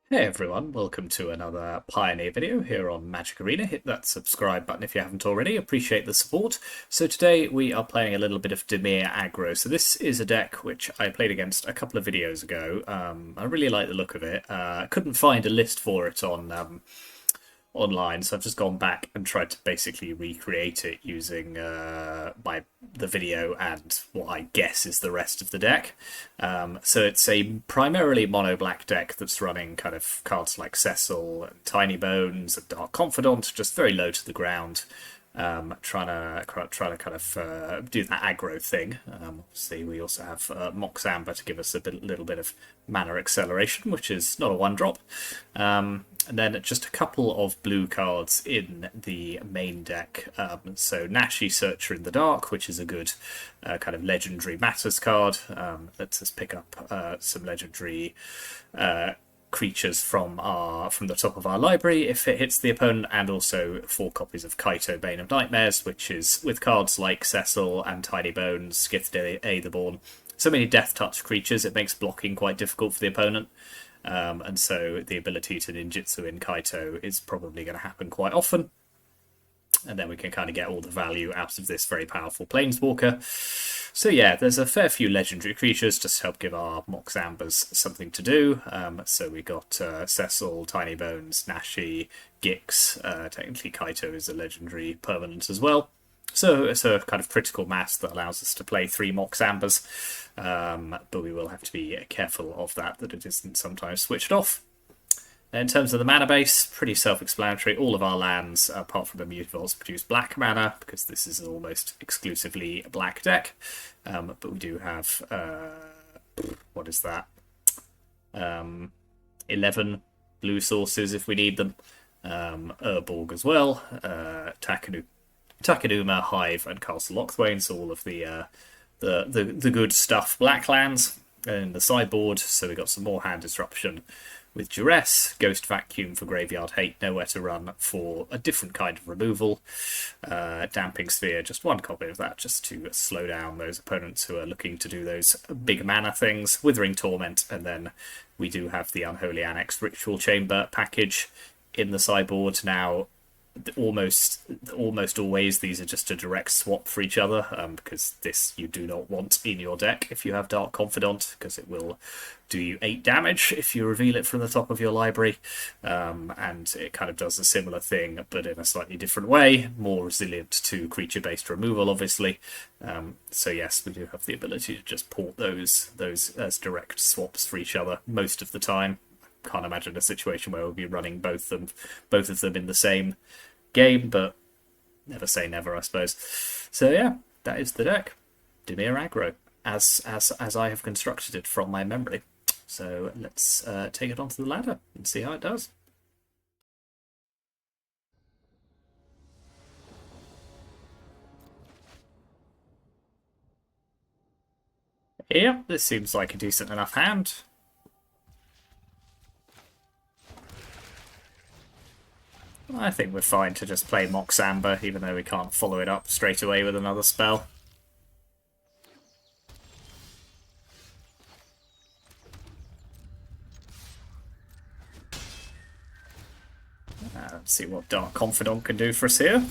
Hey everyone, welcome to another Pioneer video here on Magic Arena. Hit that subscribe button if you haven't already, appreciate the support. So today we are playing a little bit of Dimir Aggro. So this is a deck which I played against a couple of videos ago. I really like the look of it. Couldn't find a list for it on online, so I've just gone back and tried to basically recreate it using the video and what I guess is the rest of the deck. So it's a primarily mono black deck that's running kind of cards like Cecil and Tinybones and Dark Confidant, just very low to the ground. Trying to kind of do that aggro thing. Obviously, we also have Mox Amber to give us little bit of mana acceleration, which is not a one drop. And then just a couple of blue cards in the main deck. So Nashi Searcher in the Dark, which is a good kind of legendary matters card. Lets us pick up some legendary creatures from the top of our library if it hits the opponent, and also 4 copies of Kaito, Bane of Nightmares, which is with cards like Cecil and Tinybones, Skithid Aetherborn, so many death touch creatures, it makes blocking quite difficult for the opponent. And so the ability to ninjutsu in Kaito is probably going to happen quite often. And then we can kind of get all the value out of this very powerful Planeswalker. So yeah, there's a fair few legendary creatures just to help give our Mox Ambers something to do. So we got Cecil, Tinybones, Nashi, Gix. Technically Kaito is a legendary permanent as well. So it's a kind of critical mass that allows us to play 3 Mox Ambers. But we will have to be careful of that it isn't sometimes switched off. In terms of the mana base, pretty self-explanatory. All of our lands, apart from the Mutavaults, produce black mana, because this is an almost exclusively black deck. But we do have, what is that? 11 blue sources if we need them. Urborg as well. Takenuma, Hive, and Castle Lochthwain, so all of the good stuff black lands in the sideboard. So we got some more hand disruption with Duress, Ghost Vacuum for Graveyard Hate, Nowhere to Run for a different kind of removal, Damping Sphere, just 1 copy of that just to slow down those opponents who are looking to do those big mana things, Withering Torment, and then we do have the Unholy Annex Ritual Chamber package in the sideboard. Now, almost always these are just a direct swap for each other, because this you do not want in your deck if you have Dark Confidant, because it will do you 8 damage if you reveal it from the top of your library, and it kind of does a similar thing but in a slightly different way, more resilient to creature based removal obviously. So yes, we do have the ability to just port those as direct swaps for each other most of the time. Can't imagine a situation where we'll be running both of them in the same game, but never say never, I suppose. So yeah, that is the deck, Dimir Aggro, as I have constructed it from my memory. So let's take it onto the ladder and see how it does. Yeah, this seems like a decent enough hand. I think we're fine to just play Mox Amber, even though we can't follow it up straight away with another spell. Let's see what Dark Confidant can do for us here.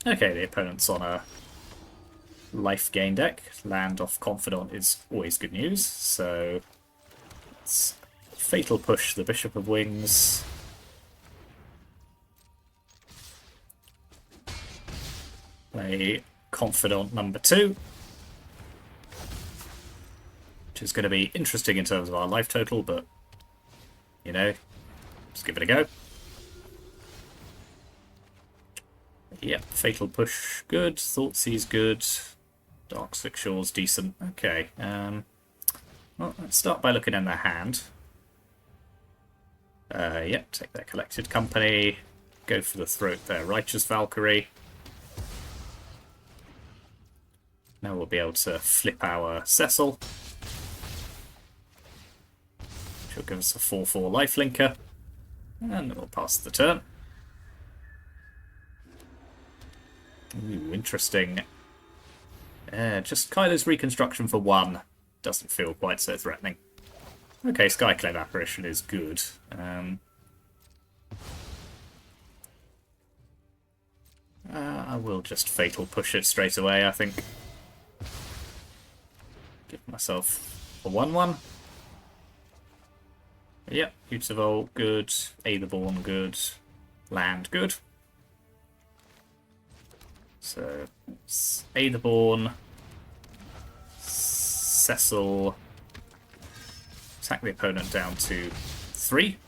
Okay, the opponent's on a life gain deck. Land off Confidant is always good news, so let's Fatal Push the Bishop of Wings. Play Confidant number 2, which is going to be interesting in terms of our life total, but, you know, just give it a go. Yep, Fatal Push, good. Thoughtseize, good. Darkslick Shores, decent. Okay, well, let's start by looking in their hand. Yep, take their Collected Company. Go for the throat there, Righteous Valkyrie. Now we'll be able to flip our Cecil, which will give us a 4/4 lifelinker. And we'll pass the turn. Ooh, interesting. Just Kylo's Reconstruction for 1. doesn't feel quite so threatening. Okay, Skyclave Apparition is good. I will just Fatal Push it straight away, I think. Give myself a 1-1. Yep, Utavolt, good. Aetherborn, good. Land, good. So, it's Aetherborn, Cecil, attack the opponent down to 3.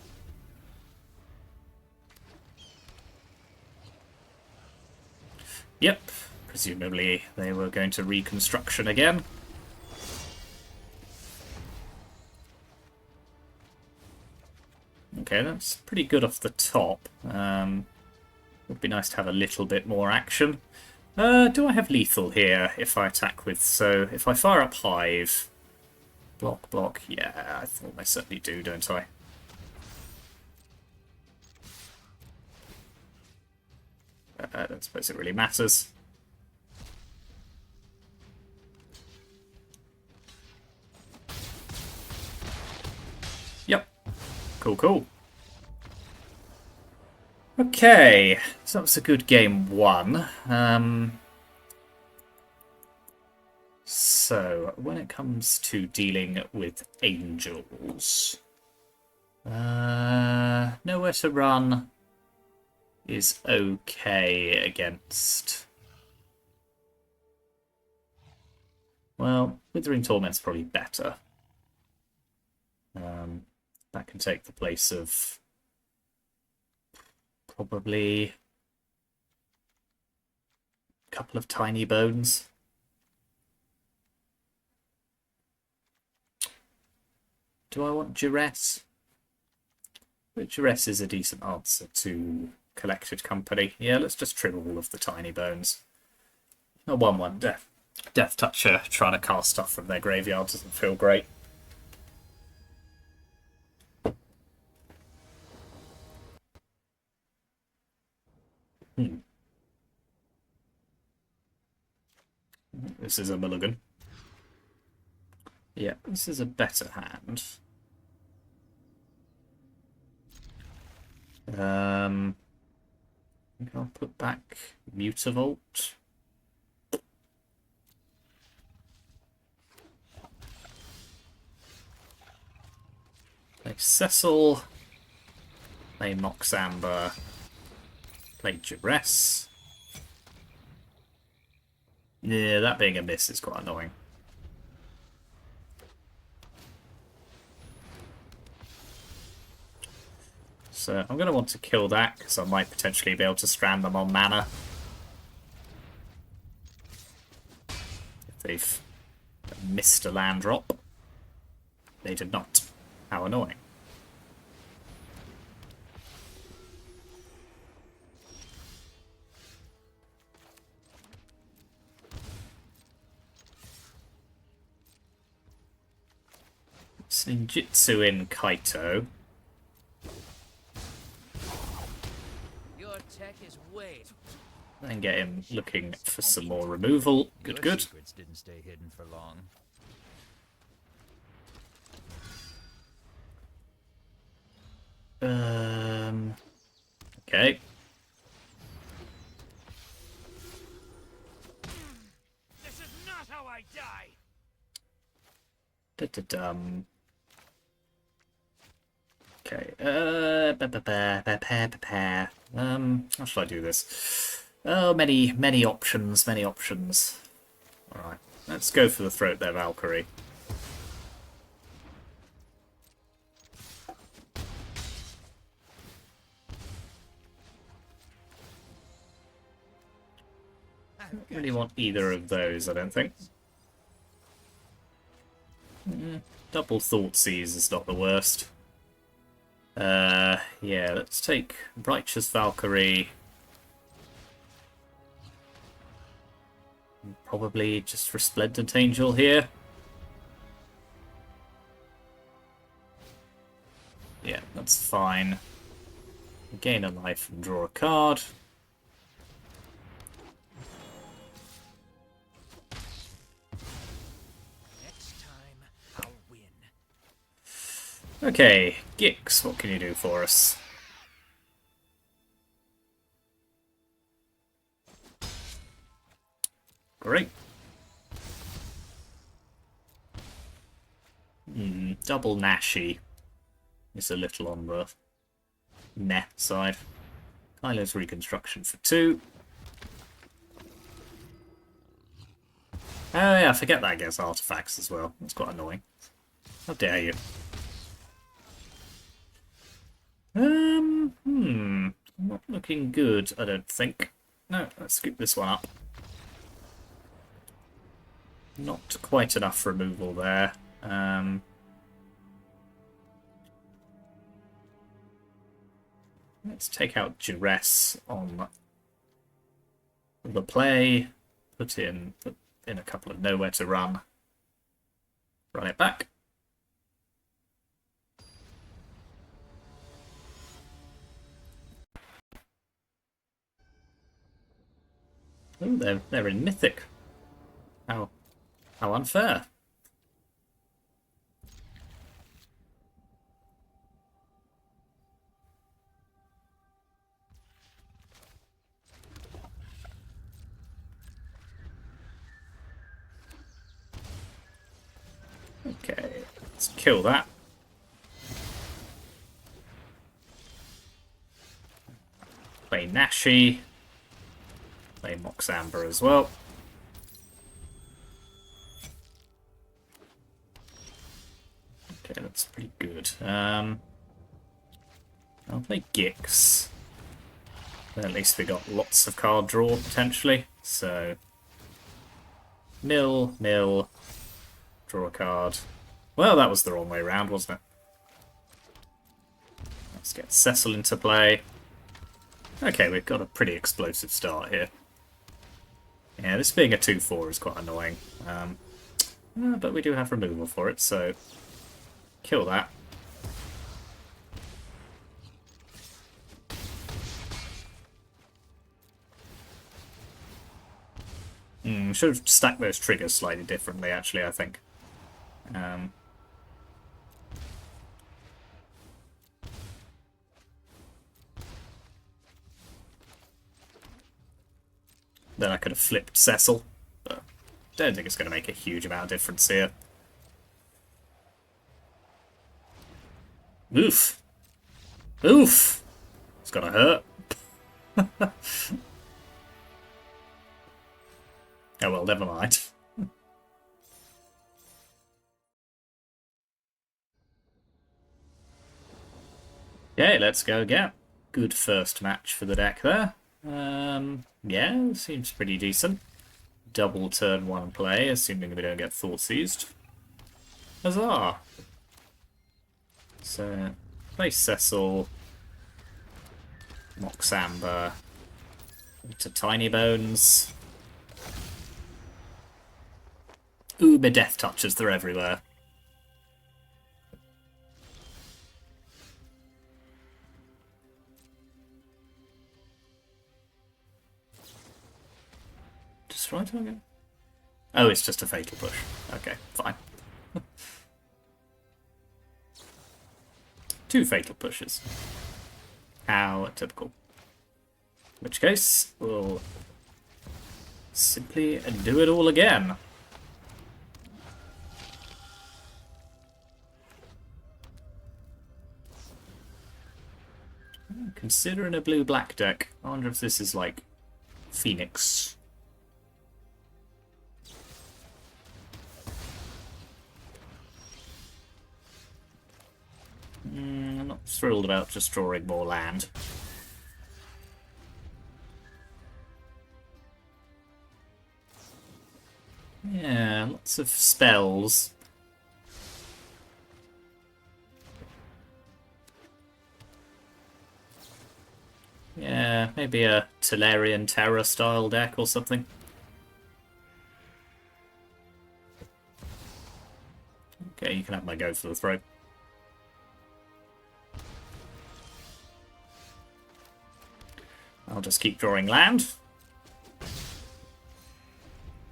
Yep, presumably they were going to reconstruction again. Okay, that's pretty good off the top. Would be nice to have a little bit more action. Do I have lethal here if I attack with... So, if I fire up Hive... Block, yeah, I thought I certainly do, don't I? I don't suppose it really matters. Yep. Cool. Okay, so that was a good game 1. So, when it comes to dealing with angels... Nowhere to Run is okay against... Well, Withering Torment's probably better. That can take the place of... probably... a couple of Tinybones. Do I want Duress? But Duress is a decent answer to Collected Company. Yeah, let's just trim all of the Tinybones. A 1-1 Death Toucher trying to cast stuff from their graveyard doesn't feel great. This is a mulligan. Yeah, this is a better hand. I think I'll put back Mutavolt. Play Cecil. Play Moxamber. Play Duress. Yeah, that being a miss is quite annoying. So I'm going to want to kill that because I might potentially be able to strand them on mana. If they've missed a land drop. They did not. How annoying. Ninjutsu in Kaito. And get him looking for some more removal. Good. Secrets didn't stay hidden for long. Okay. This is not how I die. Da-da-dum. Okay. How should I do this? Oh, many options, Alright, let's go for the throat there, Valkyrie. Don't really want either of those, I don't think. Double Thoughtseize is not the worst. Yeah, let's take Righteous Valkyrie. Probably just Resplendent Angel here. Yeah, that's fine. Gain a life and draw a card. Next time, Okay, Gix, what can you do for us? Great. Double Nashi is a little on the meh side. Kylo's reconstruction for 2. Oh yeah, I forget that gets artifacts as well. That's quite annoying. How dare you? Not looking good, I don't think. No, let's scoop this one up. Not quite enough removal there. Let's take out duress on the play. Put in a couple of nowhere to run. Run it back. Oh, they're in Mythic. How unfair. Okay, let's kill that. Play Nashi. Play Moxamber as well. Okay, that's pretty good. I'll play Gix. At least we got lots of card draw potentially. So mill, draw a card. Well, that was the wrong way around, wasn't it? Let's get Cecil into play. Okay, we've got a pretty explosive start here. Yeah, this being a 2-4 is quite annoying. But we do have removal for it, so kill that. Should have stacked those triggers slightly differently, actually, I think. Then I could have flipped Cecil, but don't think it's going to make a huge amount of difference here. Oof. Oof! It's gonna hurt. Oh well, never mind. Okay, let's go again. Good first match for the deck there. Yeah, seems pretty decent. Double turn 1 play, assuming we don't get Thought Seized. Huzzah! So, play Cecil, Moxamber, to Tinybones. Ooh, my death touches, they're everywhere. Destroy target? Oh, it's just a fatal push. Okay, fine. 2 fatal pushes. How typical. In which case, we'll simply do it all again. Considering a blue-black deck, I wonder if this is like Phoenix. I'm not thrilled about just drawing more land. Yeah, lots of spells. Yeah, maybe a Tolarian Terror style deck or something. Okay, you can have my go for the throw. I'll just keep drawing land.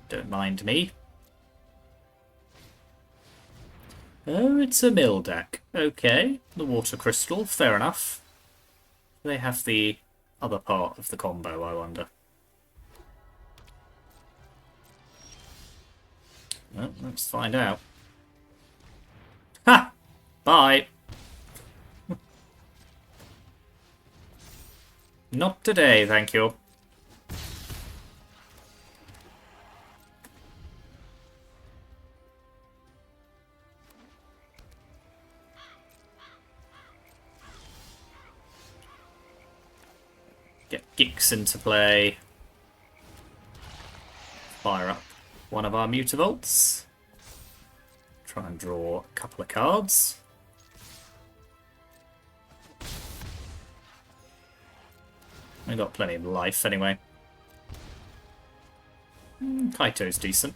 Don't mind me. Oh, it's a mill deck. Okay, the water crystal, fair enough. They have the other part of the combo, I wonder. Well, let's find out. Ha! Bye! Not today, thank you. Get Gix into play. Fire up one of our Mutavolts. Try and draw a couple of cards. I got plenty of life anyway. Kaito's decent.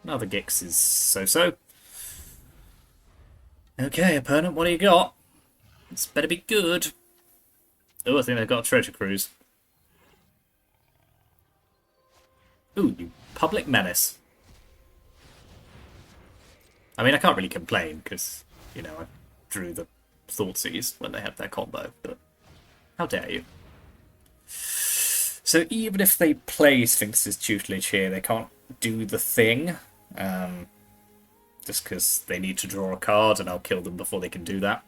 Another Gix is so-so. Okay, opponent, what do you got? This better be good. Oh, I think they've got a treasure cruise. Ooh, you public menace. I mean, I can't really complain, because, you know, I drew the Thoughtseize when they had their combo, but how dare you. So even if they play Sphinx's tutelage here, they can't do the thing, just because they need to draw a card, and I'll kill them before they can do that.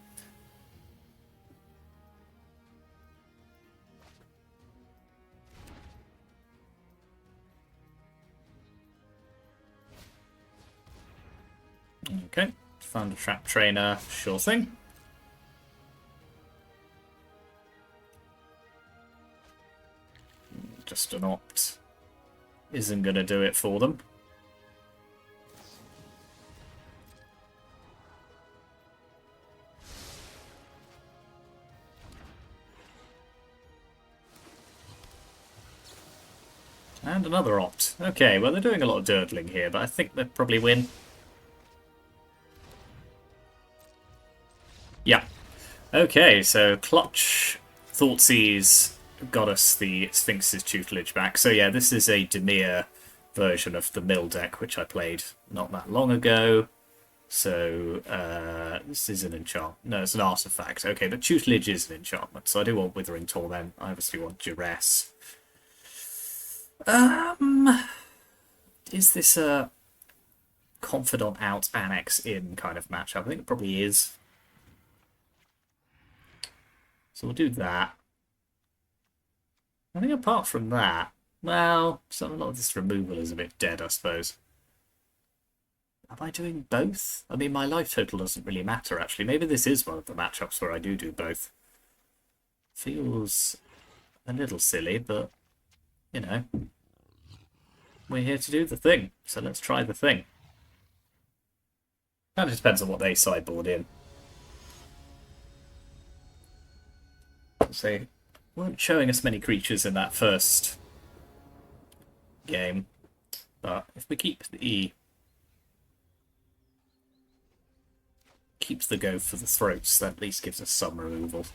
Okay, found a trap trainer, sure thing. Just an opt isn't going to do it for them. And another opt. Okay, well, they're doing a lot of durdling here, but I think they'll probably win. Yeah. Okay, so Clutch Thoughtseize got us the Sphinx's tutelage back. So yeah, this is a Dimir version of the mill deck, which I played not that long ago. So this is an enchantment. No, it's an artifact. Okay, but tutelage is an enchantment, so I do want Withering Torment. I obviously want Duress. Is this a Confidant out, Annex in kind of matchup? I think it probably is. So we'll do that. I think apart from that, well, a lot of this removal is a bit dead, I suppose. Am I doing both? I mean, my life total doesn't really matter, actually. Maybe this is one of the matchups where I do both. Feels a little silly, but, you know, we're here to do the thing, so let's try the thing. Kind of depends on what they sideboard in. So they weren't showing us many creatures in that first game, but if we keep the keeps the go for the throats, that at least gives us some removal.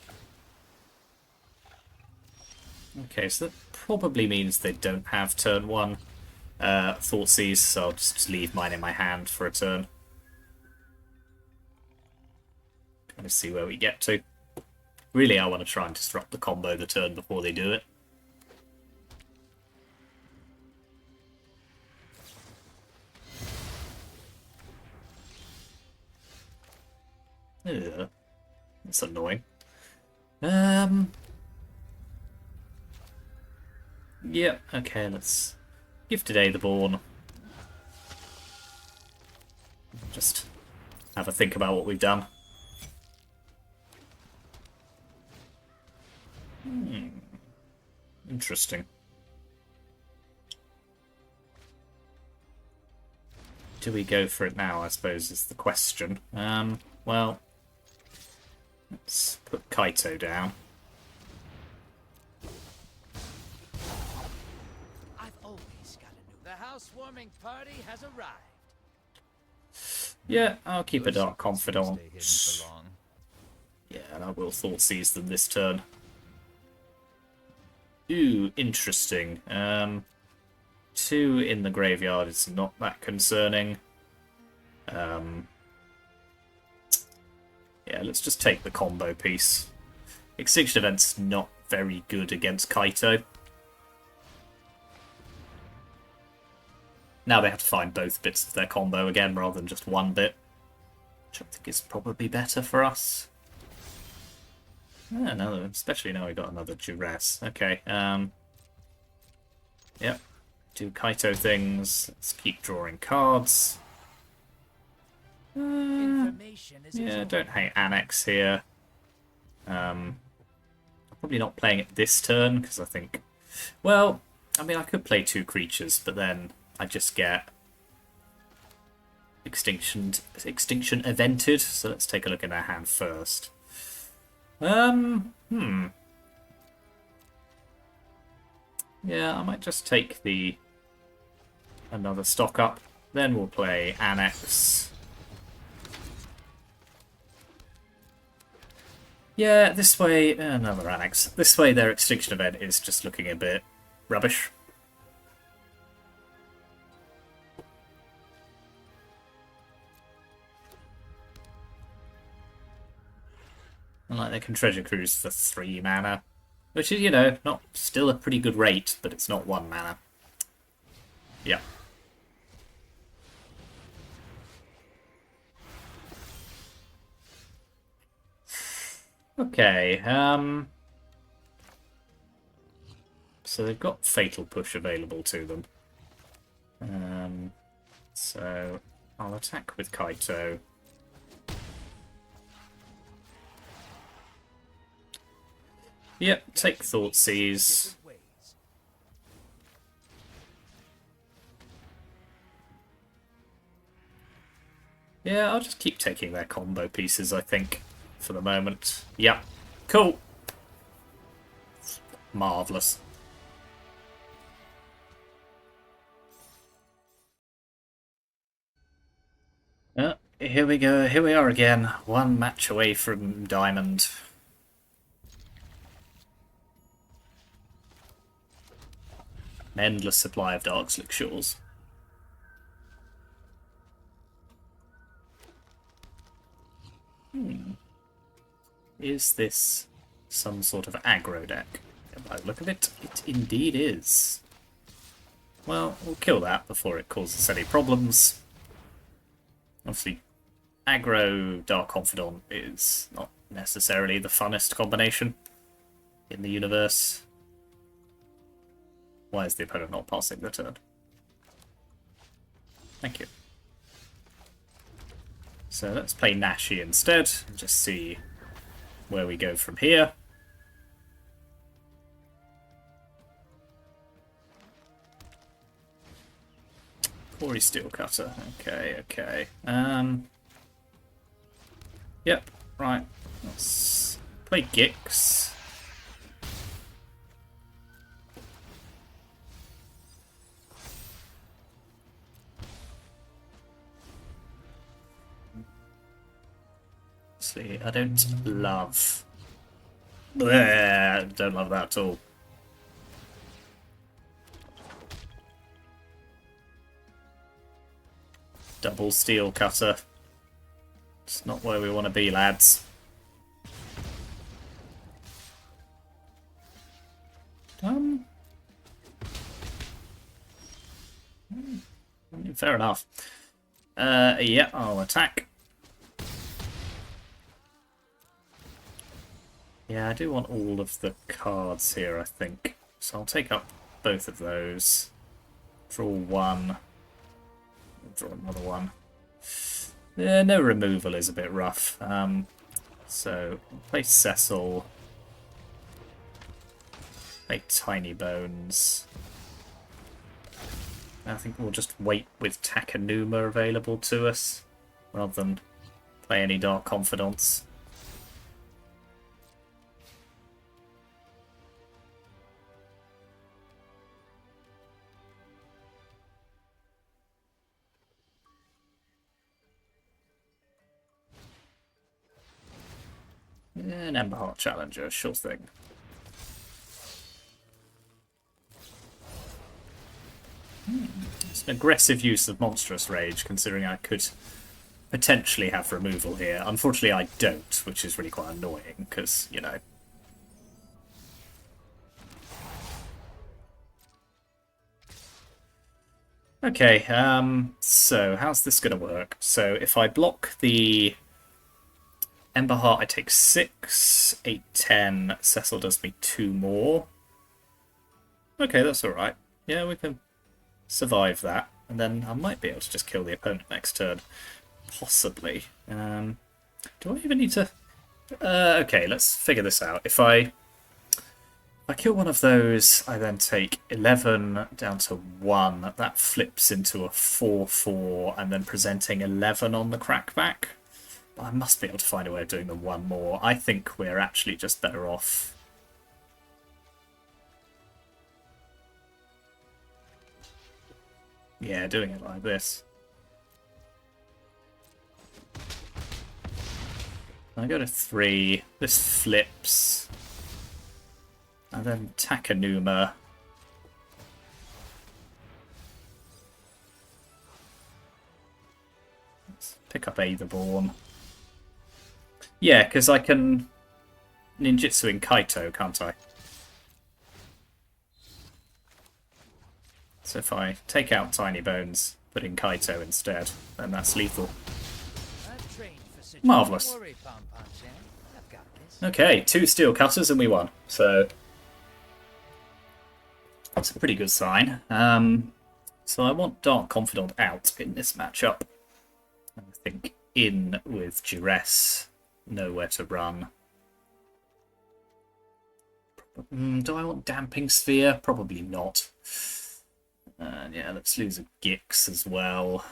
Okay, so that probably means they don't have turn 1 Thoughtseize, so I'll just leave mine in my hand for a turn. Kind of see where we get to. Really, I want to try and disrupt the combo the turn before they do it. Ugh, that's annoying. Yeah, okay, let's Gifted Aetherborn. Just have a think about what we've done. Interesting. Do we go for it now, I suppose, is the question. Well, let's put Kaito down. I've always got a new. The housewarming party has arrived. Yeah, I'll keep a Dark Stay Confidant. hidden for long. Yeah, and I will Thoughtseize them this turn. Ooh, interesting. 2 in the graveyard is not that concerning. Yeah, let's just take the combo piece. Extinction Event's not very good against Kaito. Now they have to find both bits of their combo again rather than just one bit, which I think is probably better for us. Yeah, no, especially now we got another duress. Okay, yep. Do Kaito things. Let's keep drawing cards. Yeah, don't hate Annex here. I'm probably not playing it this turn because I think, well, I mean, I could play 2 creatures, but then I just get extinction evented. So let's take a look at our hand first. Yeah, I might just take another stock up. Then we'll play Annex. Yeah, this way, another Annex. This way their extinction event is just looking a bit rubbish. And like they can treasure cruise for 3 mana. Which is, you know, not still a pretty good rate, but it's not 1 mana. Yeah. Okay, so they've got Fatal Push available to them. So I'll attack with Kaito. Yep, take Thoughtseize. Yeah, I'll just keep taking their combo pieces, I think, for the moment. Yep, cool. Marvellous. Here we go, here we are again. 1 match away from Diamond. An endless supply of Darkslick Shores. Is this some sort of aggro deck? By the look of it, it indeed is. Well, we'll kill that before it causes any problems. Obviously, aggro Dark Confidant is not necessarily the funnest combination in the universe. Why is the opponent not passing the turn? Thank you. So let's play Nashi instead and just see where we go from here. Quarry Steelcutter. Okay. Yep, right. Let's play Gix. See, I don't love... Bleh, don't love that at all. Double Steel Cutter. It's not where we want to be, lads. Fair enough. Yeah, I'll attack. Yeah, I do want all of the cards here, I think. So I'll take up both of those. Draw 1. Draw another one. Yeah, no removal is a bit rough. So, play Cecil. Play Tinybones. I think we'll just wait with Takanuma available to us, rather than play any Dark Confidants. An Emberheart Challenger, sure thing. It's an aggressive use of Monstrous Rage, considering I could potentially have removal here. Unfortunately, I don't, which is really quite annoying, because, you know... Okay, so how's this going to work? So if I block the Ember Heart, I take 6, 8, 10. Cecil does me 2 more. Okay, that's alright. Yeah, we can survive that. And then I might be able to just kill the opponent next turn. Possibly. Do I even need to... okay, let's figure this out. If I kill one of those, I then take 11 down to 1. That flips into a 4-4, and then presenting 11 on the crackback. But I must be able to find a way of doing the 1 more. I think we're actually just better off. Yeah, doing it like this. I go to 3. This flips. And then Takanuma. Let's pick up Aetherborn. Yeah, because I can ninjutsu in Kaito, can't I? So if I take out Tinybones, put in Kaito instead, then that's lethal. Marvellous. Okay, 2 steel cutters and we won. So that's a pretty good sign. So I want Dark Confidant out in this matchup. I think in with Duress, nowhere to run. Do I want Damping Sphere? Probably not. Yeah, let's lose a Gix as well.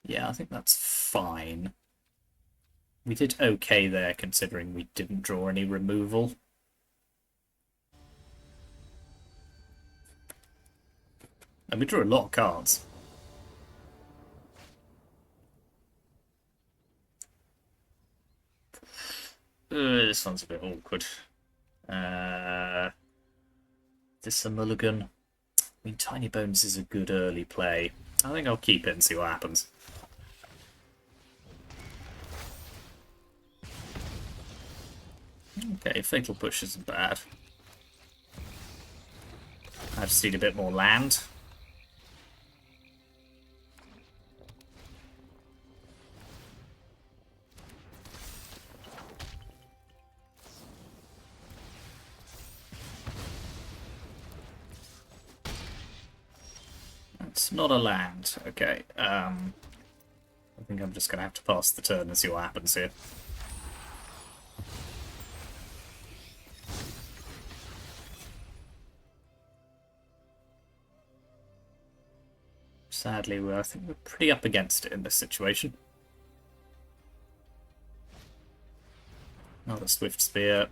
Yeah, I think that's fine. We did okay there, considering we didn't draw any removal. And we drew a lot of cards. This one's a bit awkward. This a mulligan? I mean, Tinybones is a good early play. I think I'll keep it and see what happens. Okay, Fatal Push isn't bad. I just need a bit more land. It's not a land. Okay. I think I'm just going to have to pass the turn and see what happens here. Sadly, I think we're pretty up against it in this situation. Another Swift Spear.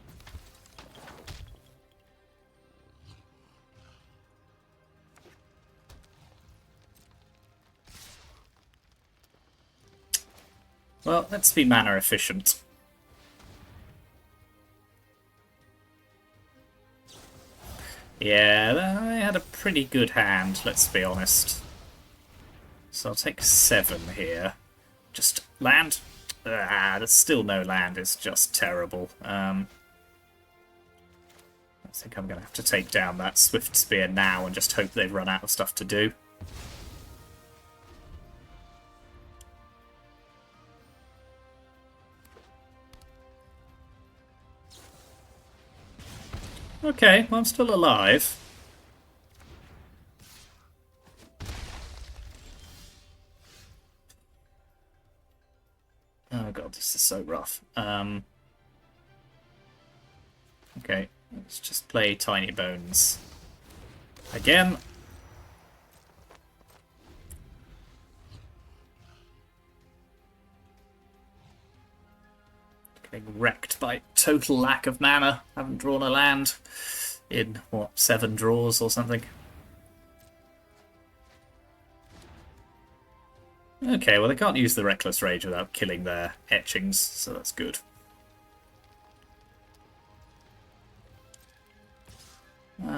Well, let's be mana efficient. Yeah, I had a pretty good hand, let's be honest. So I'll take 7 here. Just land. There's still no land, it's just terrible. I think I'm going to have to take down that Swift Spear now and just hope they've run out of stuff to do. Okay, well, I'm still alive. Oh god, this is so rough. Okay, let's just play Tinybones again. Getting wrecked by total lack of mana. Haven't drawn a land in, what, 7 draws or something. Okay, well they can't use the Reckless Rage without killing their etchings, so that's good.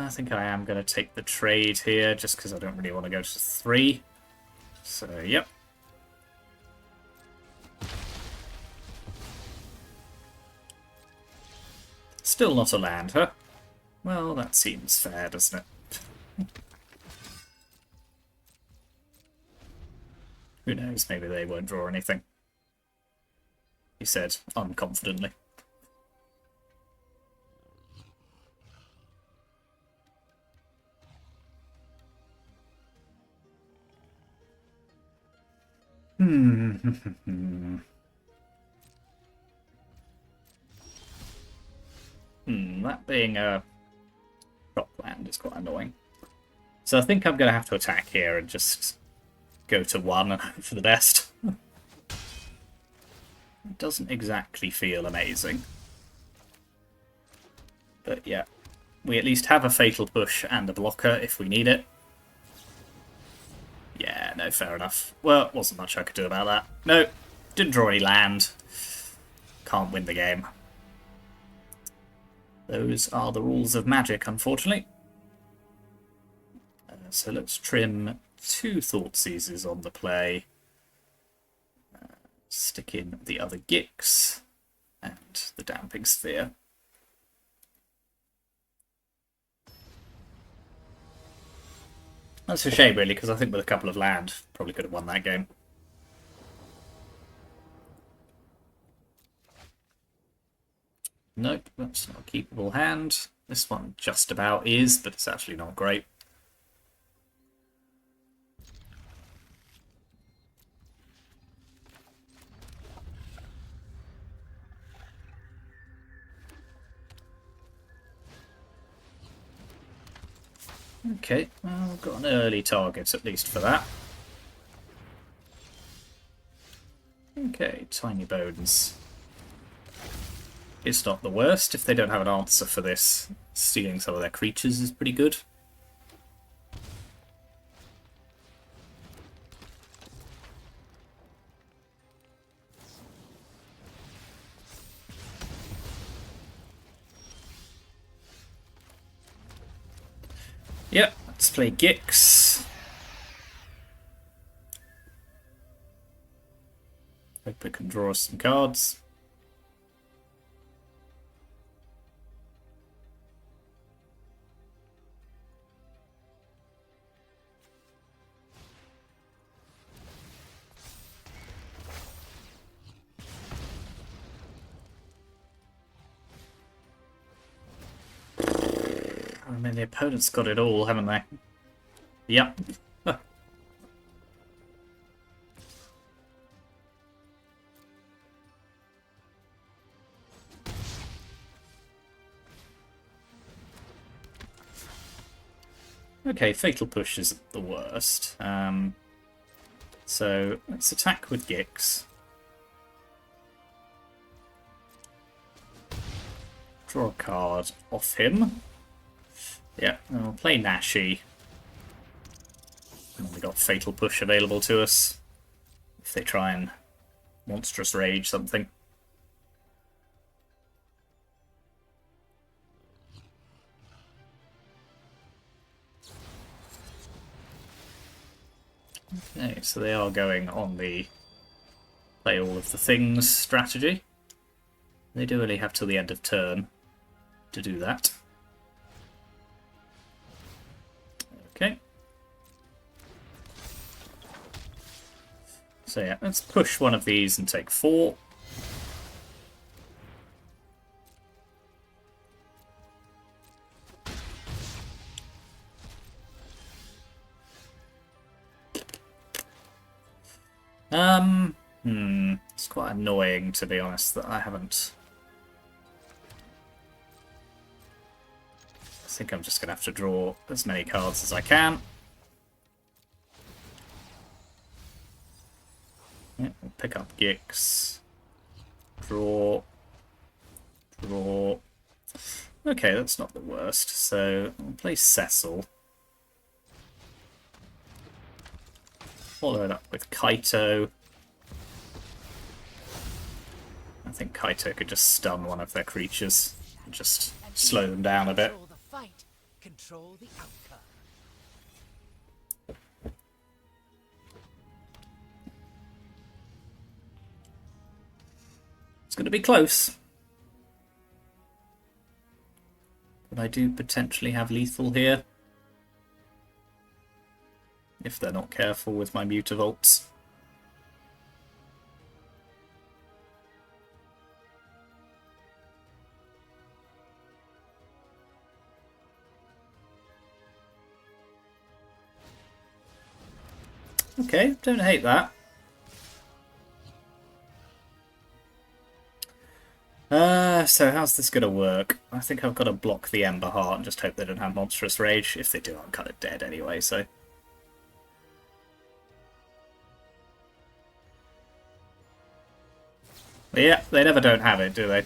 I think I am going to take the trade here, just because I don't really want to go to 3. So, yep. Still not a land, huh? Well, that seems fair, doesn't it? Who knows, maybe they won't draw anything. He said, unconfidently. That being a drop land is quite annoying. So I think I'm going to have to attack here and just go to 1 and hope for the best. It doesn't exactly feel amazing. But yeah, we at least have a fatal push and a blocker if we need it. Yeah, no, fair enough. Well, wasn't much I could do about that. No, didn't draw any land. Can't win the game. Those are the rules of Magic, unfortunately. So let's trim 2 Thoughtseizes on the play. Stick in the other Gix and the Damping Sphere. That's a shame, really, because I think with a couple of land, probably could have won that game. Nope, that's not a keepable hand. This one just about is, but it's actually not great. Okay, well, we've got an early target at least for that. Okay, Tinybones. It's not the worst. If they don't have an answer for this, stealing some of their creatures is pretty good. Yep, let's play Gix. Hope we can draw some cards. I mean, the opponent's got it all, haven't they? Yep. Okay, Fatal Push isn't the worst. So let's attack with Gix. Draw a card off him. Yeah, and we'll play Nashi. And we got Fatal Push available to us. If they try and Monstrous Rage something. Okay, so they are going on the play all of the things strategy. They do only have till the end of turn to do that. Okay. So yeah, let's push one of these and take 4. It's quite annoying, to be honest, that I haven't... I think I'm just going to have to draw as many cards as I can. Yeah, we'll pick up Gix. Draw. Draw. Okay, that's not the worst. So, I'll play Cecil. Follow it up with Kaito. I think Kaito could just stun one of their creatures and just slow them down a bit. control the outcome. It's going to be close. But I do potentially have lethal here. If they're not careful with my Mutavaults. Okay, don't hate that. So how's this going to work? I think I've got to block the Ember Heart and just hope they don't have Monstrous Rage. If they do, I'm kind of dead anyway, so... But yeah, they never don't have it, do they?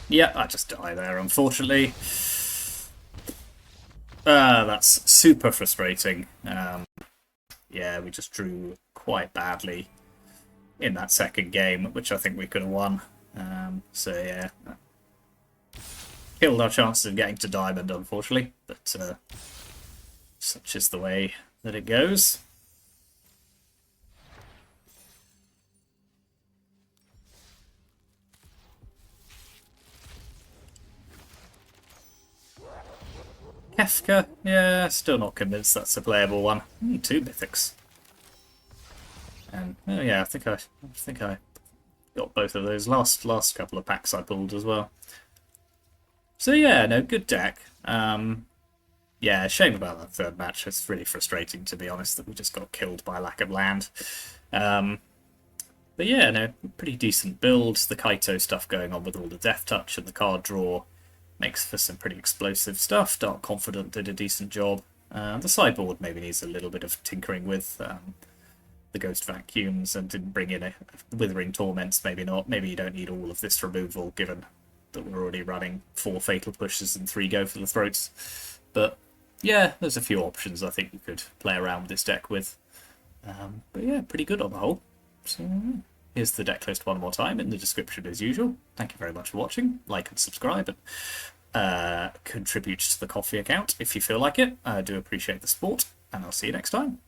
Yeah, I just die there, unfortunately. That's super frustrating. Yeah, we just drew quite badly in that second game, which I think we could have won. So yeah, killed our chances of getting to Diamond, unfortunately. But such is the way that it goes. Kefka, yeah, still not convinced that's a playable one. Two mythics. And oh yeah, I think I got both of those last couple of packs I pulled as well. So yeah, no, good deck. Yeah, shame about that third match. It's really frustrating, to be honest, that we just got killed by lack of land. But yeah, no, pretty decent build. The Kaito stuff going on with all the Death Touch and the card draw makes for some pretty explosive stuff. Dark Confidant did a decent job. The sideboard maybe needs a little bit of tinkering with. The Ghost Vacuums and didn't bring in a Withering Torments, maybe not. Maybe you don't need all of this removal, given that we're already running 4 Fatal Pushes and 3 Go for the Throats. But yeah, there's a few options I think you could play around with this deck with. But yeah, pretty good on the whole. So here's the deck list one more time in the description as usual. Thank you very much for watching. Like and subscribe and contribute to the coffee account if you feel like it. I do appreciate the support, and I'll see you next time.